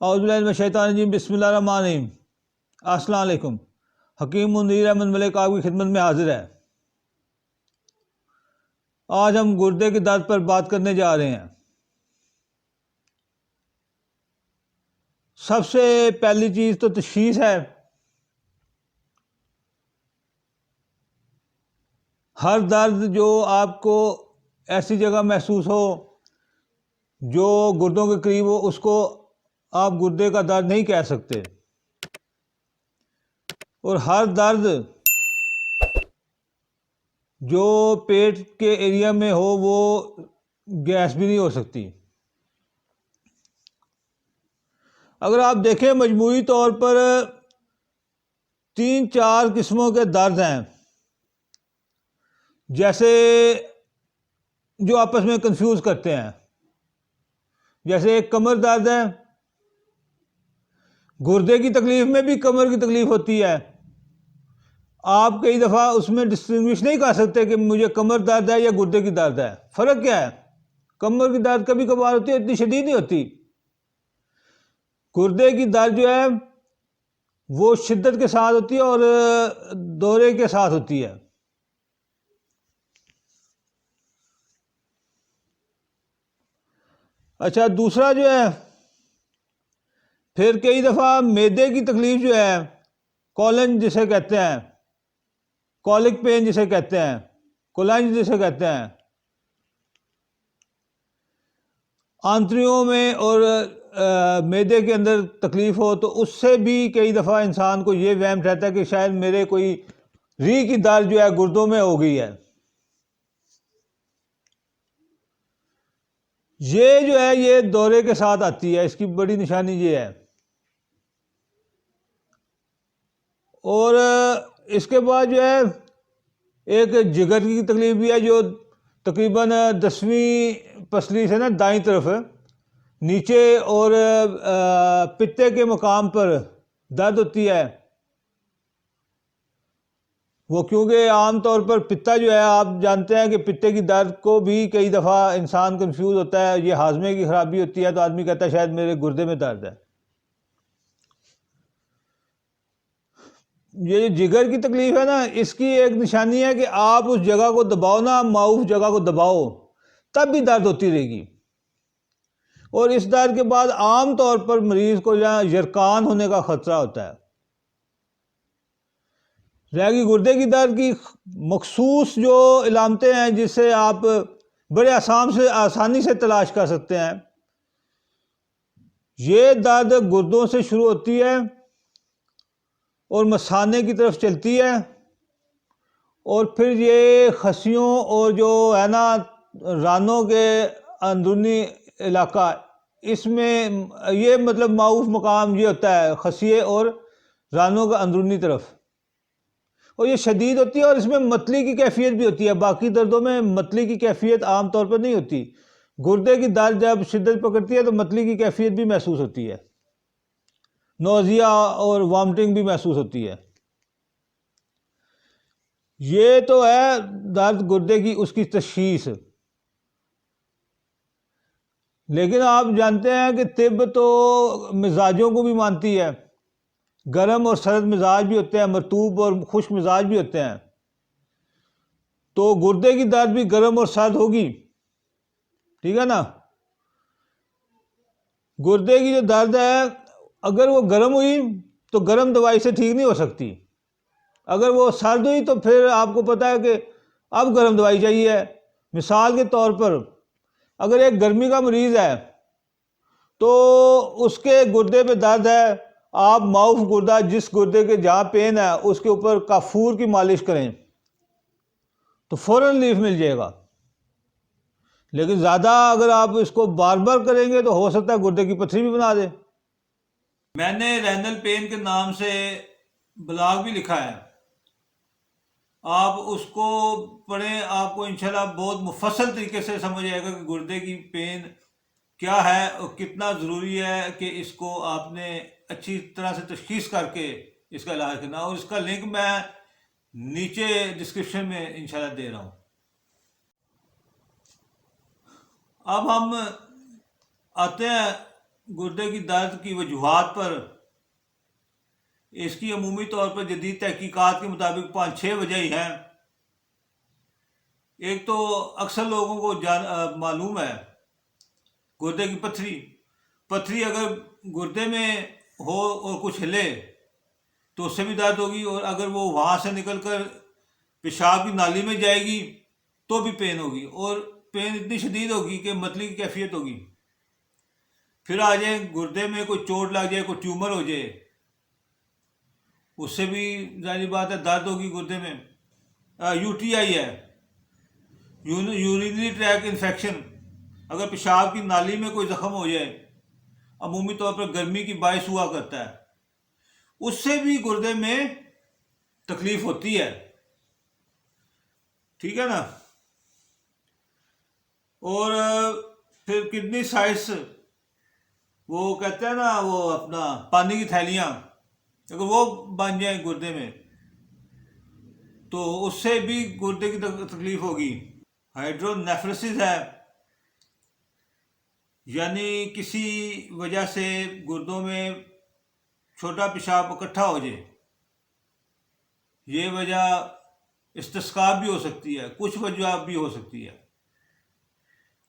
औज़ुबिल्लाहिमिनश्शैतानिर्रजीम बिस्मिल्लाहिर्रहमानिर्रहीम। अस्सलाम वालेकुम। हकीम मुनीर अहमद मलिक आपकी खिदमत में हाजिर है। आज हम गुर्दे के दर्द पर बात करने जा रहे हैं। सबसे पहली चीज़ तो तशख़ीस है। हर दर्द जो आपको ऐसी जगह महसूस हो जो गुर्दों के करीब हो, उसको आप गुर्दे का दर्द नहीं कह सकते। और हर दर्द जो पेट के एरिया में हो वो गैस भी नहीं हो सकती। अगर आप देखें मजमूई तौर पर 3-4 किस्मों के दर्द हैं, जैसे जो आपस में कंफ्यूज करते हैं। जैसे एक कमर दर्द है, गुर्दे की तकलीफ में भी कमर की तकलीफ होती है। आप कई दफ़ा उसमें डिस्टिंग्विश नहीं कर सकते कि मुझे कमर दर्द है या गुर्दे की दर्द है। फ़र्क क्या है? कमर की दर्द कभी कभार होती है, इतनी शदीद नहीं होती। गुर्दे की दर्द जो है वो शिद्दत के साथ होती है और दौरे के साथ होती है। अच्छा, दूसरा जो है, फिर कई दफ़ा मैदे की तकलीफ जो है, कॉलन जिसे कहते हैं, कॉलिक पेन जिसे कहते हैं, कोलांज जिसे कहते हैं, आंतड़ियों में और मैदे के अंदर तकलीफ हो तो उससे भी कई दफ़ा इंसान को ये वहम रहता है कि शायद मेरे कोई री की दर्द जो है गुर्दों में हो गई है। ये जो है ये दौरे के साथ आती है, इसकी बड़ी निशानी ये है। और इसके बाद जो है एक जिगर की तकलीफ भी है, जो तकरीबन 10वीं पसली से ना दाईं तरफ नीचे और पित्ते के मुकाम पर दर्द होती है। वो क्योंकि आम तौर पर पित्ता जो है, आप जानते हैं कि पित्ते की दर्द को भी कई दफ़ा इंसान कंफ्यूज होता है, ये हाजमे की खराबी होती है तो आदमी कहता है शायद मेरे गुर्दे में दर्द है। ये जो जिगर की तकलीफ है ना, इसकी एक निशानी है कि आप उस जगह को दबाओ ना, माउफ जगह को दबाओ, तब भी दर्द होती रहेगी। और इस दर्द के बाद आम तौर पर मरीज को यहाँ यरकान होने का खतरा होता है। रहेगी गुर्दे की दर्द की मखसूस जो इलामतें हैं जिससे आप बड़े आसानी से तलाश कर सकते हैं। ये दर्द गुर्दों से शुरू होती है और मसाने की तरफ चलती है, और फिर ये खसियों और जो है ना रानों के अंदरूनी इलाका, इसमें ये मतलब माउफ मकाम ये होता है खसिए और रानों का अंदरूनी तरफ, और ये शदीद होती है और इसमें मतली की कैफियत भी होती है। बाकी दर्दों में मतली की कैफियत आम तौर पर नहीं होती। गुर्दे की दर्द जब शिद्दत पकड़ती है तो मतली की कैफियत भी महसूस होती है, नोजिया और वॉमिटिंग भी महसूस होती है। ये तो है दर्द गुर्दे की, उसकी तशखीस। लेकिन आप जानते हैं कि तिब तो मिजाजों को भी मानती है। गर्म और सर्द मिजाज भी होते हैं, मरतूब और खुश्क मिजाज भी होते हैं। तो गुर्दे की दर्द भी गर्म और सर्द होगी, ठीक है ना। गुर्दे की जो दर्द है, अगर वो गर्म हुई तो गर्म दवाई से ठीक नहीं हो सकती। अगर वो सर्द हुई तो फिर आपको पता है कि अब गर्म दवाई चाहिए। मिसाल के तौर पर अगर एक गर्मी का मरीज़ है तो उसके गुर्दे पे दर्द है, आप माउफ गुर्दा, जिस गुर्दे के जहाँ पेन है उसके ऊपर काफूर की मालिश करें तो फ़ौरन रिलीफ मिल जाएगा। लेकिन ज़्यादा अगर आप इसको बार बार करेंगे तो हो सकता है गुर्दे की पथरी भी बना दे। मैंने रेनल पेन के नाम से ब्लॉग भी लिखा है, आप उसको पढ़ें, आपको इंशाल्लाह बहुत मुफस्सल तरीके से समझ आएगा कि गुर्दे की पेन क्या है और कितना ज़रूरी है कि इसको आपने अच्छी तरह से तशखीस करके इसका इलाज करना। और इसका लिंक मैं नीचे डिस्क्रिप्शन में इंशाल्लाह दे रहा हूँ। अब हम आते हैं गुर्दे की दर्द की वजूहात पर इसकी अमूमी तौर पर जदीद तहकीकात के मुताबिक 5-6 वजह ही हैं। एक तो अक्सर लोगों को मालूम है गुर्दे की पथरी। पथरी अगर गुर्दे में हो और कुछ हिले तो उससे भी दर्द होगी, और अगर वो वहाँ से निकल कर पेशाब की नाली में जाएगी तो भी पेन होगी, और पेन इतनी शदीद होगी कि मतली की कैफियत होगी। फिर आ जाए गुर्दे में कोई चोट लग जाए, कोई ट्यूमर हो जाए, उससे भी जाहिर बात है दर्द होगी गुर्दे में। यूटीआई है, यूरिनरी ट्रैक इन्फेक्शन, अगर पेशाब की नाली में कोई जख्म हो जाए, अमूमी तौर पर गर्मी की बाइस हुआ करता है, उससे भी गुर्दे में तकलीफ होती है। ठीक है ना। और फिर किडनी साइट्स, वो कहते हैं ना वो अपना पानी की थैलियाँ, अगर वो बन जाए गुर्दे में तो उससे भी गुर्दे की तकलीफ होगी। हाइड्रोनेफ्रोसिस है, यानी किसी वजह से गुर्दों में छोटा पेशाब इकट्ठा हो जाए। ये वजह इस्तिस्का भी हो सकती है, कुछ वजह भी हो सकती है,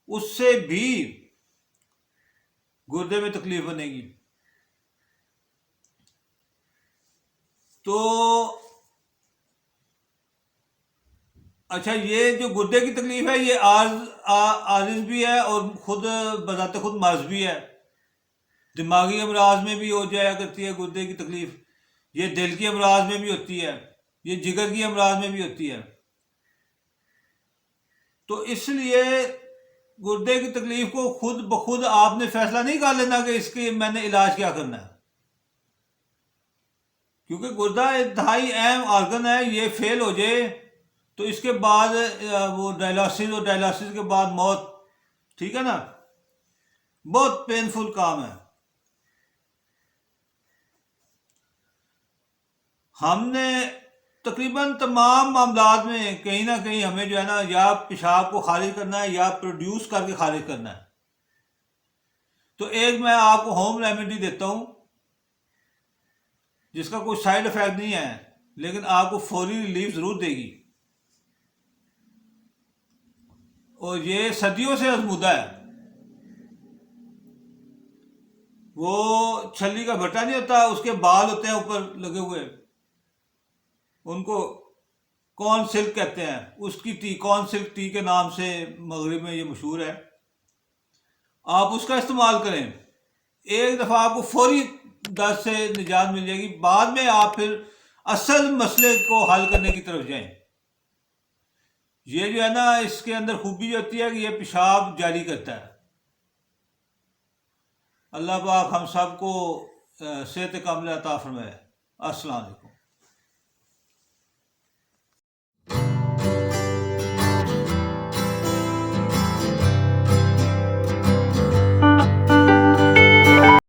उससे भी गुर्दे में तकलीफ बनेगी। तो अच्छा, ये जो गुर्दे की तकलीफ है ये आरिज भी है और खुद बजाते खुद मर्ज भी है। दिमागी अमराज में भी हो जाया करती है गुर्दे की तकलीफ, ये दिल की अमराज में भी होती है, ये जिगर की अमराज में भी होती है। तो इसलिए गुर्दे की तकलीफ को खुद ब खुद आपने फैसला नहीं कर लेना कि इसके मैंने इलाज क्या करना है, क्योंकि गुर्दा इंतहाई अहम ऑर्गन है। ये फेल हो जाए तो इसके बाद वो डायलिसिस, और डायलिसिस के बाद मौत। ठीक है ना, बहुत पेनफुल काम है। हमने तकरीबन तमाम मामलात में कहीं ना कहीं हमें जो है ना, या पेशाब को खारिज करना है या प्रोड्यूस करके खारिज करना है। तो एक मैं आपको होम रेमेडी देता हूं जिसका कोई साइड इफेक्ट नहीं है, लेकिन आपको फौरी रिलीफ जरूर देगी, और ये सदियों से आजमूदा है। वो छली का भट्टा नहीं होता, उसके बाल होते हैं ऊपर लगे हुए, उनको कॉर्न सिल्क कहते हैं। उसकी टी कॉर्न सिल्क टी के नाम से मगरिब में ये मशहूर है। आप उसका इस्तेमाल करें, एक दफ़ा आपको फौरी दर्द से निजात मिल जाएगी। बाद में आप फिर असल मसले को हल करने की तरफ जाएं। ये जो है ना, इसके अंदर खूबी होती है कि ये पेशाब जारी करता है। अल्लाह पाक हम सबको सेहत कामिला अता फरमाए। अस्सलाम वालेकुम।